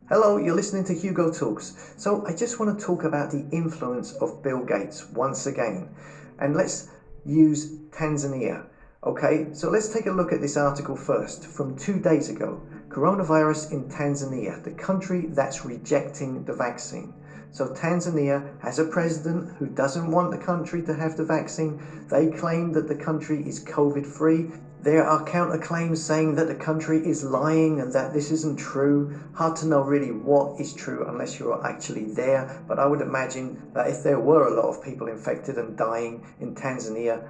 Hello, you're listening to Hugo Talks. So, I just want to talk about the influence of Bill Gates once again. And let's use Tanzania. Okay, so let's take a look at this article first from 2 days ago. Coronavirus in Tanzania, the country that's rejecting the vaccine. So, Tanzania has a president who doesn't want the country to have the vaccine. They claim that the country is COVID free. There are counterclaims saying that the country is lying and that this isn't true. Hard to know really what is true unless you're actually there. But I would imagine that if there were a lot of people infected and dying in Tanzania,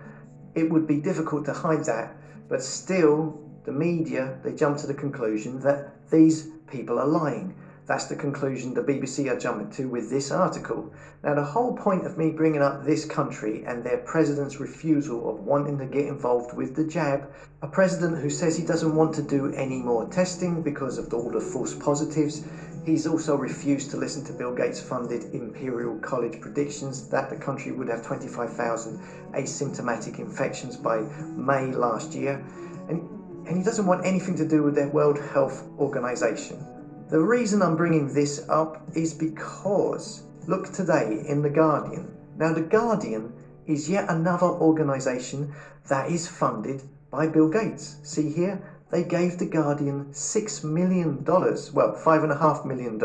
it would be difficult to hide that. But still, the media, they jump to the conclusion that these people are lying. That's the conclusion the BBC are jumping to with this article. Now, the whole point of me bringing up this country and their president's refusal of wanting to get involved with the jab, a president who says he doesn't want to do any more testing because of all the false positives. He's also refused to listen to Bill Gates funded Imperial College predictions that the country would have 25,000 asymptomatic infections by May last year. And he doesn't want anything to do with their World Health Organization. The reason I'm bringing this up is because, look today in The Guardian. Now, The Guardian is yet another organization that is funded by Bill Gates. See here, they gave The Guardian $6 million, well, $5.5 million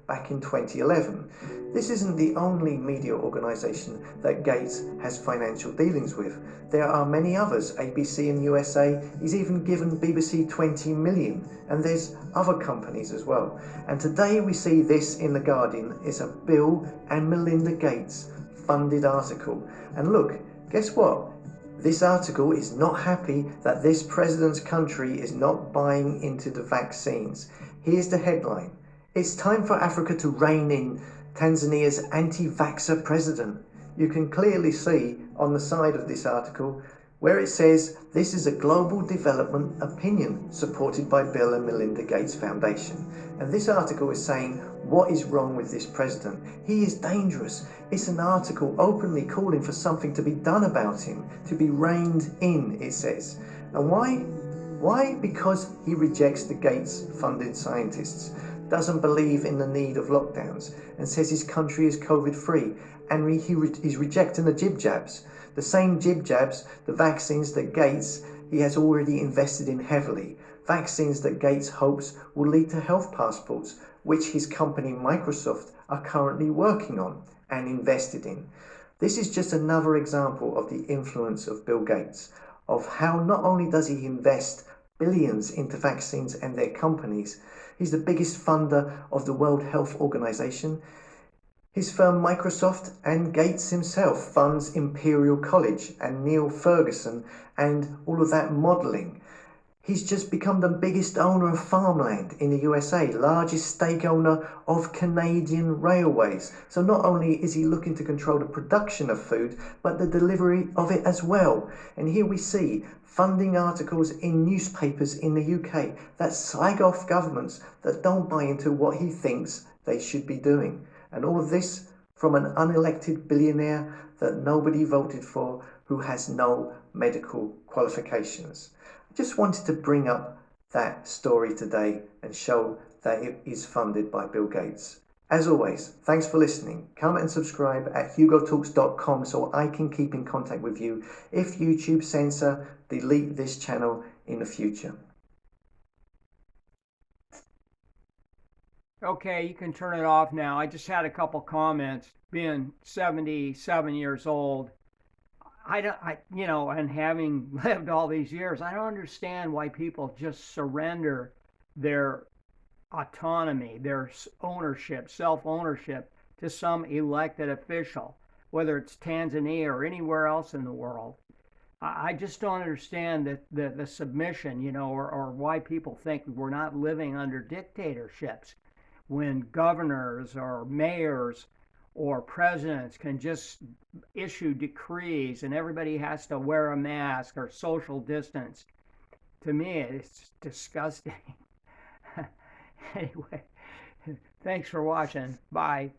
back in 2011. This isn't the only media organization that Gates has financial dealings with. There are many others. ABC in USA, he's even given BBC 20 million, and there's other companies as well. And today we see this in The Guardian is a Bill and Melinda Gates funded article. And look, guess what? This article is not happy that this president's country is not buying into the vaccines. Here's the headline. It's time for Africa to rein in Tanzania's anti-vaxxer president. You can clearly see on the side of this article where it says this is a global development opinion supported by Bill and Melinda Gates Foundation. And this article is saying what is wrong with this president. He is dangerous. It's an article openly calling for something to be done about him, to be reined in, it says. And why? Why? Because he rejects the Gates-funded scientists, doesn't believe in the need of lockdowns, and says his country is COVID-free, and he's rejecting the jib jabs. The same jib jabs, the vaccines that Gates, he has already invested in heavily. Vaccines that Gates hopes will lead to health passports, which his company Microsoft are currently working on and invested in. This is just another example of the influence of Bill Gates, of how not only does he invest billions into vaccines and their companies, he's the biggest funder of the World Health Organization. His firm Microsoft and Gates himself funds Imperial College and Neil Ferguson and all of that modeling. He's just become the biggest owner of farmland in the USA, largest stake owner of Canadian railways. So not only is he looking to control the production of food, but the delivery of it as well. And here we see funding articles in newspapers in the UK that slag off governments that don't buy into what he thinks they should be doing. And all of this from an unelected billionaire that nobody voted for, who has no medical qualifications. I just wanted to bring up that story today and show that it is funded by Bill Gates. As always, thanks for listening. Come and subscribe at hugotalks.com so I can keep in contact with you if YouTube delete this channel in the future. Okay, you can turn it off now. I just had a couple comments. Being 77 years old, and having lived all these years, I don't understand why people just surrender their autonomy, their ownership, self-ownership to some elected official, whether it's Tanzania or anywhere else in the world. I just don't understand the submission, or why people think we're not living under dictatorships when governors or mayors or presidents can just issue decrees and everybody has to wear a mask or social distance. To me, it's disgusting. Anyway, thanks for watching. Bye.